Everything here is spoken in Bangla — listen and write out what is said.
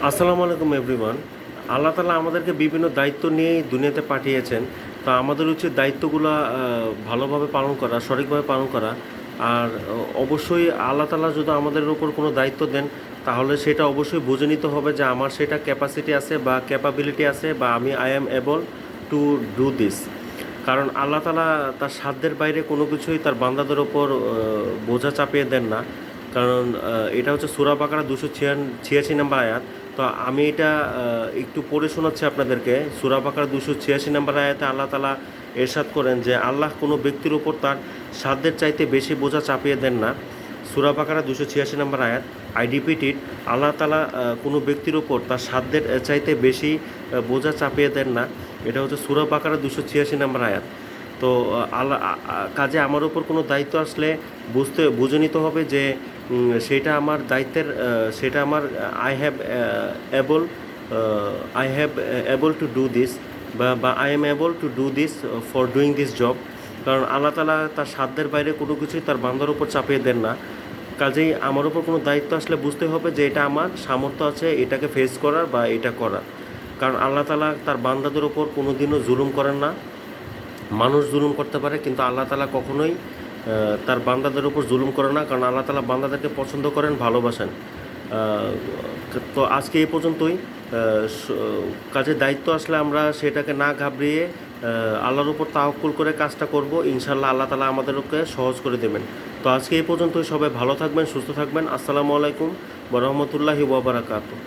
আসসালামু আলাইকুম এভরিওয়ান। আল্লাহ তাআলা আমাদেরকে বিভিন্ন দায়িত্ব নিয়েই দুনিয়াতে পাঠিয়েছেন। তো আমাদের উচিত দায়িত্বগুলো ভালোভাবে পালন করা, সঠিকভাবে পালন করা। আর অবশ্যই আল্লাহ তাআলা যদি আমাদের উপর কোনো দায়িত্ব দেন, তাহলে সেটা অবশ্যই বুঝে নিতে হবে যে আমার সেটা ক্যাপাসিটি আছে বা ক্যাপাবিলিটি আছে, বা আমি I am able to do this. কারণ আল্লাহ তাআলা তার সাধ্যের বাইরে কোনো কিছুই তার বান্দাদের ওপর বোঝা চাপিয়ে দেন না। কারণ এটা হচ্ছে সূরা বাকারা 286 নম্বর আয়াত। তো আমি এটা একটু পড়ে শোনাচ্ছি আপনাদেরকে। সূরা বাকারা 286 নম্বর আয়াতে আল্লাহ তাআলা ইরশাদ করেন যে আল্লাহ কোনো ব্যক্তির উপর তার সাধ্যের চাইতে বেশি বোঝা চাপিয়ে দেন না। সূরা বাকারা 286 নম্বর আয়াত। I repeat it. আল্লাহ তাআলা কোনো ব্যক্তির উপর তার সাধ্যের চাইতে বেশি বোঝা চাপিয়ে দেন না। এটা হচ্ছে সূরা বাকারা 286 নম্বর আয়াত। তো আল্লাহ কাজে আমার উপর কোনো দায়িত্ব আসলে বুঝে নিতে হবে যে সেইটা আমার দায়িত্বের, সেটা আমার I have able I have able to do this, বা I am able to do this for doing this job. কারণ আল্লাহ তাআলা তার সাধ্যের বাইরে কোনো কিছুই তার বান্দার উপর চাপিয়ে দেন না। কাজেই আমার উপর কোনো দায়িত্ব আসলে বুঝতে হবে যে এটা আমার সামর্থ্য আছে এটাকে ফেস করার বা এটা করার। কারণ আল্লাহ তাআলা তার বান্দাদের ওপর কোনো দিনও জুলুম করেন না। মানুষ জুলুম করতে পারে, কিন্তু আল্লাহ তাআলা কখনোই তার বান্দাদের উপর জুলুম করে না। কারণ আল্লাহ তাআলা বান্দাদেরকে পছন্দ করেন, ভালোবাসেন। তো আজকে এই পর্যন্তই। কাজে দায়িত্ব আসলে আমরা সেটাকে না ঘাবড়িয়ে আল্লাহর উপর তাওয়াক্কুল করে কাজটা করব। ইনশাআল্লাহ আল্লাহ তাআলা আমাদেরকে সহজ করে দেবেন। তো আজকে এই পর্যন্তই। সবাই ভালো থাকবেন, সুস্থ থাকবেন। আসসালামু আলাইকুম ওয়া রাহমাতুল্লাহি ওয়া বারাকাতুহু।